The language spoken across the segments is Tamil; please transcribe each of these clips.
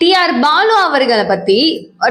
டிஆர் பாலு அவர்களை பத்தி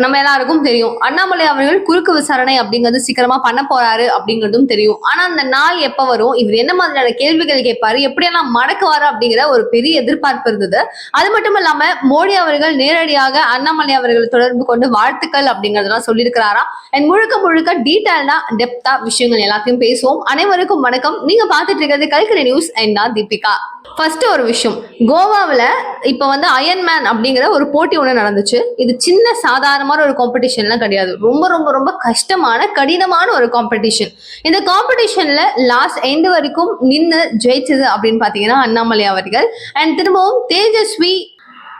நம்ம எல்லாருக்கும் தெரியும். அண்ணாமலை அவர்கள் குறுக்கு விசாரணை அப்படிங்கிறது சீக்கிரமா பண்ண போறாரு அப்படிங்கிறதும் தெரியும். ஆனா அந்த நாள் எப்ப வரும், இவர் என்ன மாதிரியான கேள்விகள் கேட்பாரு, எப்படியெல்லாம் மடக்குவாரு அப்படிங்கிற ஒரு பெரிய எதிர்பார்ப்பு இருந்தது. அது மட்டும் இல்லாம மோடி அவர்கள் நேரடியாக அண்ணாமலை அவர்களை தொடர்பு கொண்டு வாழ்த்துக்கள் அப்படிங்கறதெல்லாம் சொல்லியிருக்கிறாரா. அண்ட் முழுக்க முழுக்க டீடைல்டா டெப்தா விஷயங்கள் எல்லாத்தையும் பேசுவோம். அனைவருக்கும் வணக்கம். நீங்க பாத்துட்டு இருக்கிறது கல்கரி நியூஸ் அண்ட் நான் தீபிகா. ஃபர்ஸ்ட் ஒரு விஷயம், கோவாவில் இப்போ அயன்மேன் அப்படிங்கிற ஒரு போட்டி ஒன்று நடந்துச்சு. இது சின்ன சாதாரணமான ஒரு காம்படிஷன்லாம் கிடையாது. ரொம்ப ரொம்ப ரொம்ப கஷ்டமான கடினமான ஒரு காம்படிஷன். இந்த காம்படிஷன்ல லாஸ்ட் எண்ட் வரைக்கும் நின்று ஜெயிச்சது அப்படின்னு பார்த்தீங்கன்னா அண்ணாமலை அவர்கள். அண்ட் திரும்பவும் தேஜஸ்வி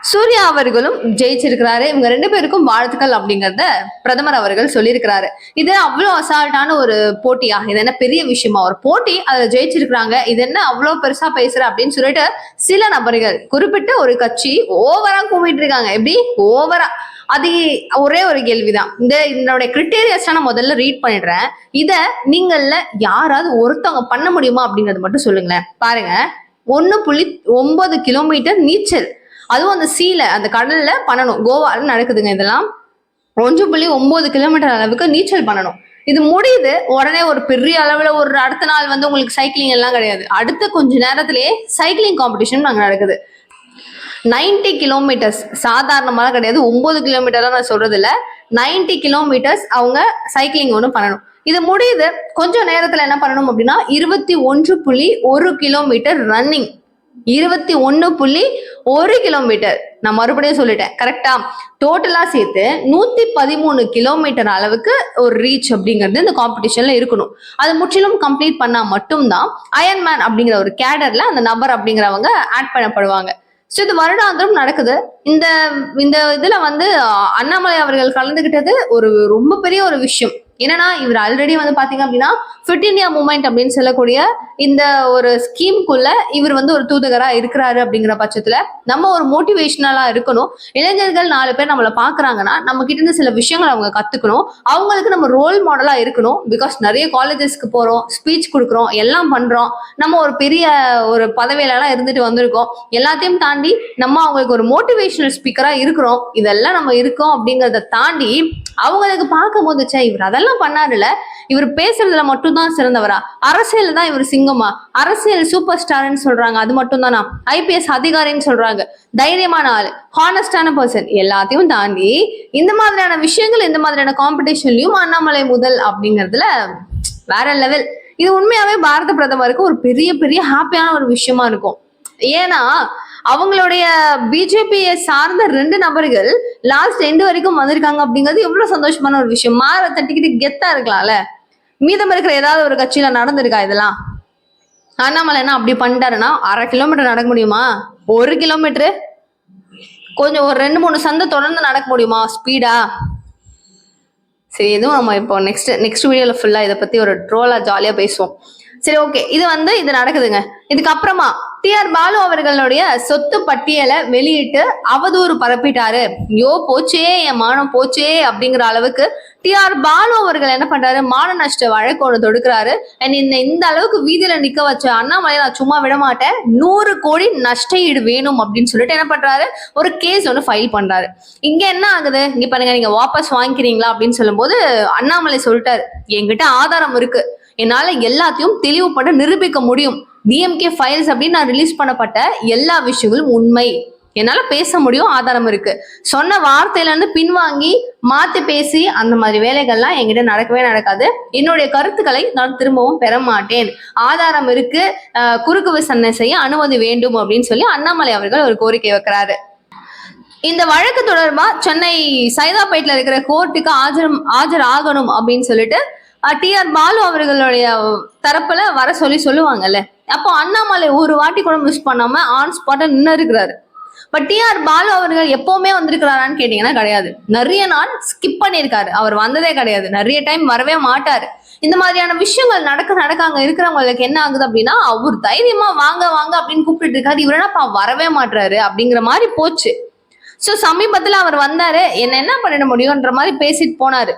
சூர்யா அவர்களும் ஜெயிச்சிருக்கிறாரு. இவங்க ரெண்டு பேருக்கும் வாழ்த்துக்கள் அப்படிங்கறத பிரதமர் அவர்கள் சொல்லியிருக்கிறாரு. இது அவ்வளவு அசால்ட்டான ஒரு போட்டியா, இது என்ன பெரிய விஷயமா, ஒரு போட்டி அதுல ஜெயிச்சிருக்கிறாங்க, இது என்ன அவ்வளவு பெருசா பேசுற அப்படின்னு சொல்லிட்டு சில நபர்கள் குறிப்பிட்ட ஒரு கட்சி ஓவரா கும்பிட்டு இருக்காங்க. எப்படி ஓவரா? அது ஒரே ஒரு கேள்விதான். இதனுடைய கிரிட்டேரியஸ் நான் முதல்ல ரீட் பண்ணிடுறேன். இத நீங்கள்ல யாராவது ஒருத்தவங்க பண்ண முடியுமா அப்படிங்கறது மட்டும் சொல்லுங்களேன். பாருங்க, 1.9 கிலோமீட்டர் நீச்சல், அதுவும் அந்த சீல அந்த கடல்ல பண்ணணும். கோவால நடக்குதுங்க இதெல்லாம். 1.9 கிலோமீட்டர் அளவுக்கு நீச்சல் பண்ணணும். இது முடியுது உடனே ஒரு பெரிய அளவுல ஒரு அடுத்த நாள் உங்களுக்கு சைக்கிளிங் எல்லாம் கிடையாது. அடுத்த கொஞ்ச நேரத்திலேயே சைக்கிளிங் காம்படிஷன் அங்க நடக்குது. 90 கிலோமீட்டர்ஸ் சாதாரணமாக கிடையாது. 9 கிலோமீட்டர் நான் சொல்றது இல்ல, 90 கிலோமீட்டர்ஸ் அவங்க சைக்கிளிங் ஒன்று பண்ணணும். இது முடியுது கொஞ்சம் நேரத்துல என்ன பண்ணணும் அப்படின்னா 21.1 கிலோமீட்டர் ரன்னிங். 21.1 கிலோமீட்டர். நான் மறுபடியும் சொல்லிட்டேன், கரெக்டா? டோட்டலா சேர்த்து 113 கிலோமீட்டர் அளவுக்கு ஒரு ரீச் அப்படிங்கிறது இந்த காம்படிஷன்ல இருக்கணும். அது முற்றிலும் கம்ப்ளீட் பண்ணா மட்டும்தான் அயன்மேன் அப்படிங்கிற ஒரு கேடர்ல அந்த நபர் அப்படிங்கிறவங்க ஆட் பண்ணப்படுவாங்க. ஸோ இது வருடாந்திரம் நடக்குது. இந்த இந்த இதுல அண்ணாமலை அவர்கள் கலந்துகிட்டது ஒரு ரொம்ப பெரிய ஒரு விஷயம். என்னன்னா, இவர் ஆல்ரெடி பாத்தீங்க அப்படின்னா ஃபிட் இந்தியா மூவ்மெண்ட் அப்படின்னு சொல்லக்கூடிய இந்த ஒரு ஸ்கீமுக்குள்ள இவர் ஒரு தூதகரா இருக்கிறாரு. அப்படிங்கிற பட்சத்துல நம்ம ஒரு மோட்டிவேஷனலா இருக்கணும். இளைஞர்கள் 4 பேர் நம்மளை பாக்குறாங்கன்னா நம்ம கிட்ட இருந்து சில விஷயங்கள் அவங்க கத்துக்கணும். அவங்களுக்கு நம்ம ரோல் மாடலா இருக்கணும். பிகாஸ் நிறைய காலேஜஸ்க்கு போறோம், ஸ்பீச் கொடுக்குறோம், எல்லாம் பண்றோம். நம்ம ஒரு பெரிய ஒரு பதவியில எல்லாம் இருந்துட்டு வந்திருக்கோம். எல்லாத்தையும் தாண்டி நம்ம அவங்களுக்கு ஒரு மோட்டிவேஷனல் ஸ்பீக்கரா இருக்கிறோம். இதெல்லாம் நம்ம இருக்கோம் அப்படிங்கறத தாண்டி அவங்களுக்கு பார்க்கும் போது இவர் அதெல்லாம் பண்ணாருல, இவர் பேசுறதுல மட்டும்தான் சிறந்தவரா, அரசியல் தான் இவர் சிங்கமா, அரசியல் சூப்பர் ஸ்டார்ன்னு சொல்றாங்க, அது மட்டும் தானா, ஐபிஎஸ் அதிகாரின்னு சொல்றாங்க, தைரியமான ஆளு, ஹானஸ்டான பர்சன், எல்லாத்தையும் தாண்டி இந்த மாதிரியான விஷயங்கள் இந்த மாதிரியான காம்படிஷன்லயும் அண்ணாமலை முதல் அப்படிங்கிறதுல வேற லெவல். இது உண்மையாவே பாரத பிரதமருக்கு ஒரு பெரிய பெரிய ஹாப்பியான ஒரு விஷயமா இருக்கும். ஏன்னா அவங்களுடைய பிஜேபியை சார்ந்த 2 நபர்கள் லாஸ்ட் எண்டு வரைக்கும் வந்திருக்காங்க அப்படிங்கிறது எவ்வளவு சந்தோஷமான ஒரு விஷயம். மாற தட்டிக்கிட்டு கெத்தா இருக்கலாம்ல. மீதம் இருக்கிற ஏதாவது ஒரு கட்சியில நடந்திருக்கா இதெல்லாம்? அண்ணாமலை என்ன அப்படி பண்ணிட்டாருன்னா 1/2 கிலோமீட்டர் நடக்க முடியுமா? 1 கிலோமீட்டரு கொஞ்சம் ஒரு 2-3 சந்தை தொடர்ந்து நடக்க முடியுமா ஸ்பீடா? சரி, எதுவும் நம்ம இப்போ நெக்ஸ்ட் வீடியோல ஃபுல்லா இதை பத்தி ஒரு ட்ரோலா ஜாலியா பேசுவோம். சரி, ஓகே. இது நடக்குதுங்க. இதுக்கப்புறமா டிஆர் பாலு அவர்களுடைய சொத்து பட்டியலை வெளியிட்டு அவதூறு பரப்பிட்டாரு. ஐயோ போச்சே, என் மானம் போச்சே அப்படிங்கிற அளவுக்கு டிஆர் பாலு அவர்கள் என்ன பண்றாரு, மான நஷ்ட வழக்கு ஒன்று தொடுக்கிறாரு. அண்ட் இந்த அளவுக்கு வீதியில நிக்க வச்ச அண்ணாமலை நான் சும்மா விட மாட்டேன், 100 கோடி நஷ்ட ஈடு வேணும் அப்படின்னு சொல்லிட்டு என்ன பண்றாரு, ஒரு கேஸ் ஒன்று ஃபைல் பண்றாரு. இங்க என்ன ஆகுது, இங்க பாருங்க, நீங்க வாபஸ் வாங்கிக்கிறீங்களா அப்படின்னு சொல்லும் போது அண்ணாமலை சொல்லிட்டாரு, என்கிட்ட ஆதாரம் இருக்கு, என்னால எல்லாத்தையும் தெளிவுபட நிரூபிக்க முடியும். டிஎம்கே ஃபைல்ஸ் அப்படின்னு நான் ரிலீஸ் பண்ணப்பட்ட எல்லா விஷயங்களும் உண்மை, என்னால பேச முடியும், ஆதாரம் இருக்கு. சொன்ன வார்த்தையில இருந்து பின்வாங்கி மாத்தி பேசி அந்த மாதிரி வேலைகள்லாம் என்கிட்ட நடக்கவே நடக்காது. என்னுடைய கருத்துக்களை நான் திரும்பவும் பெற மாட்டேன். ஆதாரம் இருக்கு, குறுக்கு விசாரணை செய்ய அனுமதி வேண்டும் அப்படின்னு சொல்லி அண்ணாமலை அவர்கள் ஒரு கோரிக்கை வைக்கிறாரு. இந்த வழக்கு தொடர்பா சென்னை சைதாப்பேட்ல இருக்கிற கோர்ட்டுக்கு ஆஜர் ஆகணும் அப்படின்னு சொல்லிட்டு டிஆர் பாலு அவர்களுடைய தரப்புல வர சொல்லுவாங்கல்ல. அப்போ அண்ணாமலை ஒரு வாட்டி கூட மிஸ் பண்ணாம ஆன் ஸ்பாட்டா நின்று இருக்கிறாரு. பட் டிஆர் பாலு அவர்கள் எப்பவுமே வந்திருக்கிறாரான்னு கேட்டீங்கன்னா கிடையாது. நிறைய நாள் ஸ்கிப் பண்ணியிருக்காரு. அவர் வந்ததே கிடையாது. நிறைய டைம் வரவே மாட்டாரு. இந்த மாதிரியான விஷயங்கள் நடக்க அங்க இருக்கிறவங்களுக்கு என்ன ஆகுது அப்படின்னா, அவர் தைரியமா வாங்க வாங்க அப்படின்னு கூப்பிட்டு இருக்காரு. இவர் என்னப்பா வரவே மாட்டாரு அப்படிங்கிற மாதிரி போச்சு. சோ சமீபத்துல அவர் வந்தாரு, என்ன பண்ணிட முடியும்ன்ற மாதிரி பேசிட்டு போனாரு.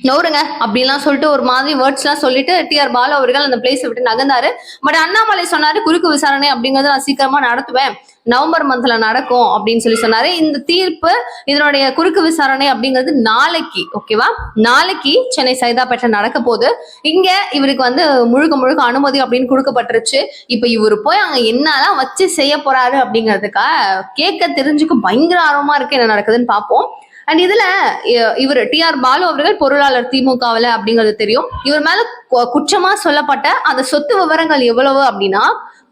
நவுருங்க அப்படின்லாம் சொல்லிட்டு ஒரு மாதிரி வேர்ட்ஸ் எல்லாம் சொல்லிட்டு டிஆர் பாலு அவர்கள் அந்த பிளேஸை விட்டு நகர்ந்தாரு. பட் அண்ணாமலை சொன்னாரு குறுக்கு விசாரணை அப்படிங்கறத நான் சீக்கிரமா நடத்துவேன், நவம்பர் மந்த்ல நடக்கும் அப்படின்னு சொன்னாரு. இந்த தீர்ப்பு இதனுடைய குறுக்கு விசாரணை அப்படிங்கிறது நாளைக்கு, ஓகேவா, நாளைக்கு சென்னை சைதாப்பேட்டை நடக்க போகுது. இங்க இவருக்கு வந்து முழுக்க முழுக்க அனுமதி அப்படின்னு கொடுக்கப்பட்டுருச்சு. இப்ப இவரு போய் அங்க என்னதான் வச்சு செய்ய போறாரு அப்படிங்கிறதுக்காக கேட்க தெரிஞ்சுக்க பயங்கர ஆர்வமா இருக்கு, என்ன நடக்குதுன்னு பார்ப்போம். அண்ட் இதுல இவர் டிஆர் பாலு அவர்கள் பொருளாளர் திமுகவில் அப்படிங்கிறது தெரியும். இவர் மேல குற்றமா சொல்லப்பட்ட அந்த சொத்து விவரங்கள் எவ்வளவு அப்படின்னா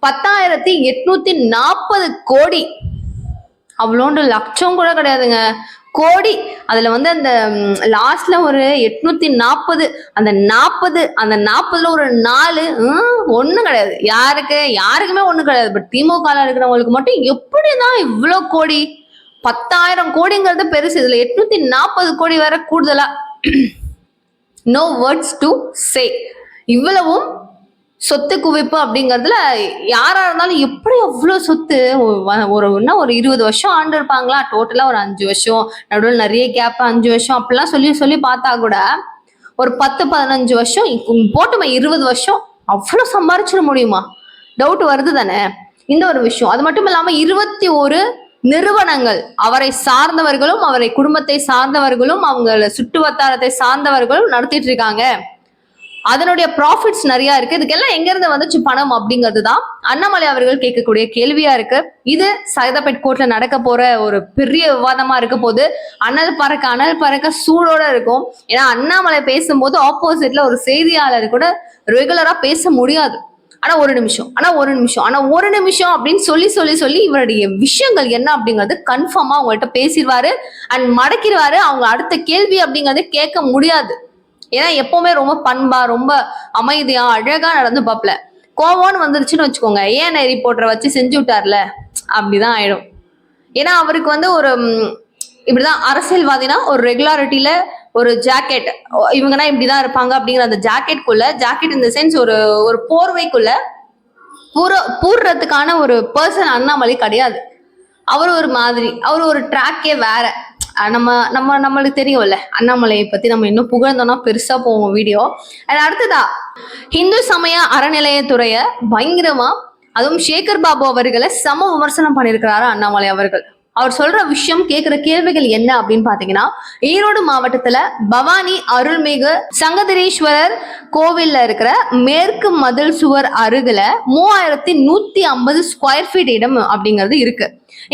10,840 கோடி. அவ்வளோண்டு லட்சம் கூட கிடையாதுங்க, கோடி. அதுல வந்து அந்த லாஸ்ட்ல ஒரு 840, அந்த 40ல ஒரு 4 ஒண்ணும் கிடையாது. யாருக்குமே ஒண்ணும் கிடையாது. பட் திமுக இருக்கிறவங்களுக்கு மட்டும் எப்படிதான் இவ்வளவு கோடி? 10,000 கோடிங்கிறது பெருசு, இதுல 840 கோடி வேற கூடுதலா. No words to say. இவ்வளவும் சொத்து குவிப்பு அப்படிங்கிறதுல யாரா இருந்தாலும் எப்படி அவ்வளவு சொத்து? ஒரு 20 வருஷம் ஆண்டு இருப்பாங்களா, டோட்டலா ஒரு 5 வருஷம், நடுவில் நிறைய கேப் 5 வருஷம் அப்படிலாம் சொல்லி பார்த்தா கூட ஒரு 10-15 வருஷம் போட்டுமா, 20 வருஷம் அவ்வளவு சம்பாரிச்சிட முடியுமா? டவுட் வருது தானே இந்த ஒரு விஷயம். அது மட்டும் இல்லாம 21 நிறுவனங்கள், அவரை சார்ந்தவர்களும் அவரை குடும்பத்தை சார்ந்தவர்களும் அவங்க சுற்று வட்டாரத்தை சார்ந்தவர்களும் நடத்திட்டு இருக்காங்க. அதனுடைய ப்ராஃபிட்ஸ் நிறைய இருக்கு. இதுக்கெல்லாம் எங்க இருந்து வந்துச்சு பணம் அப்படிங்கிறது தான் அண்ணாமலை அவர்கள் கேட்கக்கூடிய கேள்வியா இருக்கு. இது சைதாப்பேட் கோர்ட்ல நடக்க போற ஒரு பெரிய விவாதமா இருக்க போது. அனல் பறக்க சூடோட இருக்கும். ஏன்னா அண்ணாமலை பேசும்போது ஆப்போசிட்ல ஒரு செய்தியாளர் கூட ரெகுலரா பேச முடியாது. ஆனா ஒரு நிமிஷம் அப்படின்னு சொல்லி இவருடைய விஷயங்கள் என்ன அப்படிங்கிறது கன்ஃபார்மா அவங்கள்ட்ட பேசிடுவாரு அண்ட் மடக்கிடுவாரு. அவங்க அடுத்த கேள்வி அப்படிங்கறது கேட்க முடியாது. ஏன்னா எப்பவுமே ரொம்ப பண்பா, ரொம்ப அமைதியா, அழகா நடந்து பாப்பல. கோவம்னு வந்துருச்சுன்னு வச்சுக்கோங்க, ஏன் ரிப்போர்ட்டரை வச்சு செஞ்சு விட்டார்ல அப்படிதான் ஆயிடும். ஏன்னா அவருக்கு வந்து ஒரு இப்படிதான் அரசியல்வாதினா ஒரு ரெகுலாரிட்டியில ஒரு ஜாக்கெட், இவங்கன்னா இப்படிதான் இருப்பாங்க அப்படிங்கிற அந்த ஜாக்கெட் இந்த சென்ஸ் ஒரு போர்வைக்குள்ள பூர்றதுக்கான ஒரு பர்சன் அண்ணாமலை கிடையாது. அவர் ஒரு மாதிரி, அவர் ஒரு ட்ராக்கே வேற. நம்மளுக்கு தெரியும்ல அண்ணாமலையை பத்தி நம்ம இன்னும் புகழ்ந்தோம்னா பெருசா போவோம் வீடியோ. அடுத்ததா இந்து சமய அறநிலையத்துறைய பயங்கரமா, அதுவும் சேகர் பாபு அவர்களை சம விமர்சனம் பண்ணியிருக்கிறாரு அண்ணாமலை அவர்கள். அவர் சொல்ற விஷயம், கேட்கிற கேள்விகள் என்ன அப்படின்னு பாத்தீங்கன்னா, ஈரோடு மாவட்டத்துல பவானி அருள்மிகு சங்கதரீஸ்வரர் கோவில்ல இருக்கிற மேற்கு மதில் சுவர் அருகில 3150 ஸ்கொயர் ஃபீட் இடம் அப்படிங்கிறது இருக்கு.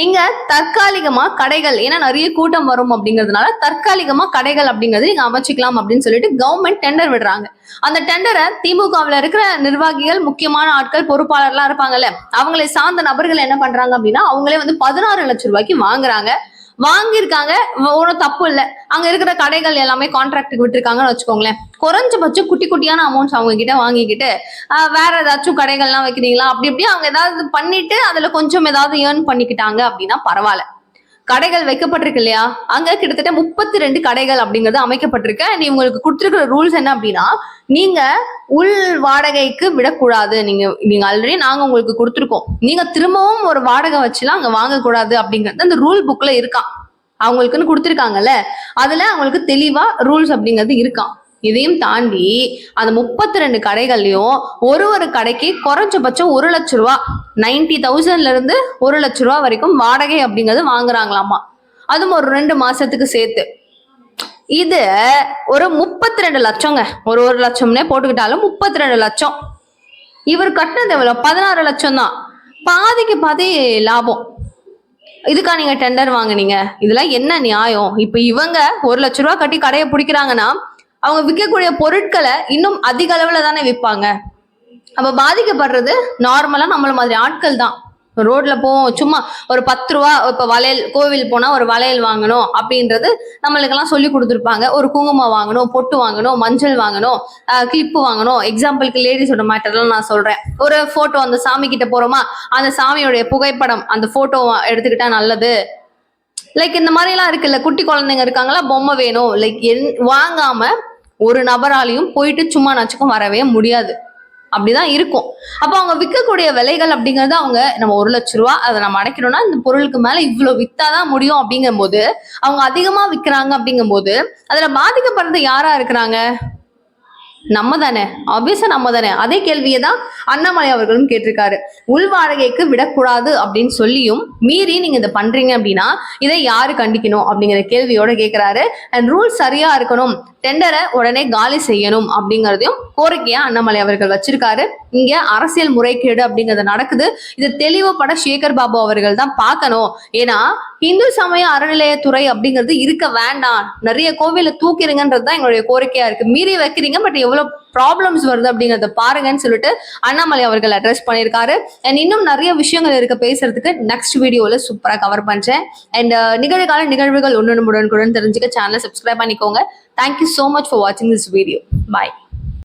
இங்க தற்காலிகமா கடைகள், ஏன்னா நிறைய கூட்டம் வரும் அப்படிங்கிறதுனால தற்காலிகமா கடைகள் அப்படிங்கிறது இங்க அமைச்சிக்கலாம் அப்படின்னு சொல்லிட்டு கவர்மெண்ட் டெண்டர் விடுறாங்க. அந்த டெண்டரை திமுகவில் இருக்கிற நிர்வாகிகள், முக்கியமான ஆட்கள், பொறுப்பாளர்லாம் இருப்பாங்கல்ல, அவங்களை சார்ந்த நபர்கள் என்ன பண்றாங்க அப்படின்னா, அவங்களே வந்து 16 லட்சம் ரூபாய்க்கு வாங்கியிருக்காங்க. ஒன்றும் தப்பு இல்லை. அங்க இருக்கிற கடைகள் எல்லாமே கான்ட்ராக்டுக்கு விட்டுருக்காங்கன்னு வச்சுக்கோங்களேன். குறைஞ்சபட்சம் குட்டியான அமௌண்ட்ஸ் அவங்க கிட்ட வாங்கிக்கிட்டு வேற ஏதாச்சும் கடைகள்லாம் வைக்கிறீங்களா அப்படி அவங்க ஏதாவது பண்ணிட்டு அதுல கொஞ்சம் ஏதாவது ஏர்ன் பண்ணிக்கிட்டாங்க அப்படின்னா பரவாயில்ல. கடைகள் வைக்கப்பட்டிருக்கு இல்லையா, அங்க கிட்டத்தட்ட 32 கடைகள் அப்படிங்கிறது அமைக்கப்பட்டிருக்கு. இவங்களுக்கு கொடுத்துருக்கிற ரூல்ஸ் என்ன அப்படின்னா, நீங்க உள் வாடகைக்கு விடக்கூடாது. நீங்க ஆல்ரெடி நாங்க உங்களுக்கு கொடுத்துருக்கோம், நீங்க திரும்பவும் ஒரு வாடகை வச்சுலாம் அங்க வாங்கக்கூடாது அப்படிங்கிறது அந்த ரூல் புக்ல இருக்கான். அவங்களுக்குன்னு கொடுத்துருக்காங்கல்ல, அதுல அவங்களுக்கு தெளிவா ரூல்ஸ் அப்படிங்கிறது இருக்கான். இதையும் தாண்டி அந்த 32 கடைகள்லயும் ஒரு கடைக்கு குறைஞ்சபட்சம் 1 லட்சம் ரூபா, 90,000ல இருந்து 1 லட்சம் ரூபா வரைக்கும் வாடகை அப்படிங்கிறது வாங்குறாங்களாமா. அதுவும் ஒரு 2 மாசத்துக்கு சேர்த்து. இது ஒரு 32 லட்சங்க. ஒரு லட்சம்னே போட்டுக்கிட்டாலும் 32 லட்சம். இவர் கட்டினது எவ்வளவு? 16 லட்சம் தான். பாதிக்கு பாதி லாபம். இதுக்கா நீங்க டெண்டர் வாங்குனீங்க? இதெல்லாம் என்ன நியாயம்? இப்ப இவங்க 1 லட்சம் ரூபா கட்டி கடையை பிடிக்கிறாங்கன்னா அவங்க விற்கக்கூடிய பொருட்களை இன்னும் அதிக அளவுல தானே விற்பாங்க. அப்ப பாதிக்கப்படுறது நார்மலா நம்மள மாதிரி ஆட்கள் தான். ரோட்ல போவோம், சும்மா ஒரு 10 ரூபா, இப்ப வளையல், கோவில் போனா ஒரு வளையல் வாங்கணும் அப்படின்றது நம்மளுக்கெல்லாம் சொல்லி கொடுத்துருப்பாங்க. ஒரு குங்குமம் வாங்கணும், பொட்டு வாங்கணும், மஞ்சள் வாங்கணும், கிளிப்பு வாங்கணும். எக்ஸாம்பிளுக்கு லேடிஸோட மேட்டர்லாம் நான் சொல்றேன். ஒரு போட்டோ, அந்த சாமி கிட்ட போறோமா, அந்த சாமியோடைய புகைப்படம், அந்த போட்டோ எடுத்துக்கிட்டா நல்லது. லைக் இந்த மாதிரி எல்லாம் இருக்குல்ல, குட்டி குழந்தைங்க இருக்காங்களா, பொம்மை வேணும், லைக் வாங்காம ஒரு நபராலையும் போயிட்டு சும்மா நச்சுக்கும் வரவே முடியாது. அப்படிதான் இருக்கும். அப்போ அவங்க விற்கக்கூடிய விலைகள் அப்படிங்கறது அவங்க நம்ம 1,00,000 ரூபாய் அதை நம்ம அடைக்கணும்னா இந்த பொருளுக்கு மேல இவ்வளவு வித்தாதான் முடியும் அப்படிங்கும் போது அவங்க அதிகமா விற்கிறாங்க அப்படிங்கும் போது அதுல பாதிக்கப்படுறது யாரா இருக்கிறாங்க? நம்ம தானே, ஆப்வியஸா நம்ம தானே. அதே கேள்வியை தான் அண்ணாமலை அவர்களும் கேட்டிருக்காரு. உள் வாடகைக்கு விடக்கூடாது அப்படின்னு சொல்லியும் மீறி நீங்க இதை பண்றீங்க அப்படின்னா இதை யாரு கண்டிக்கணும் அப்படிங்கிற கேள்வியோட கேட்கிறாரு. அண்ட் ரூல்ஸ் சரியா இருக்கணும், டெண்டரை உடனே காலி செய்யணும் அப்படிங்கறதையும் கோரிக்கையா அண்ணாமலை அவர்கள் வச்சிருக்காரு. இங்க அரசியல் முறைகேடு அப்படிங்கிறது நடக்குது. இது தெளிவுபட சேகர் பாபு அவர்கள் தான் பார்க்கணும். ஏன்னா இந்து சமய அறநிலையத்துறை அப்படிங்கிறது இருக்க வேண்டாம், நிறைய கோவில தூக்கிடுங்கன்றது தான் எங்களுடைய கோரிக்கையா இருக்கு. மீறி வைக்கிறீங்க, பட் எவ்வளவு ப்ராப்ளம்ஸ் வருது அப்படிங்கறத பாருங்கன்னு சொல்லிட்டு அண்ணாமலை அவர்கள் அட்ரஸ் பண்ணியிருக்காரு. அண்ட் இன்னும் நிறைய விஷயங்கள் இருக்க பேசுறதுக்கு நெக்ஸ்ட் வீடியோல சூப்பரா கவர் பண்றேன். அண்ட் நிகழ்கால நிகழ்வுகள் உடனுக்குடன் தெரிஞ்சுக்க சேனலை சப்ஸ்கிரைப் பண்ணிக்கோங்க. Thank you so much for watching this video. Bye.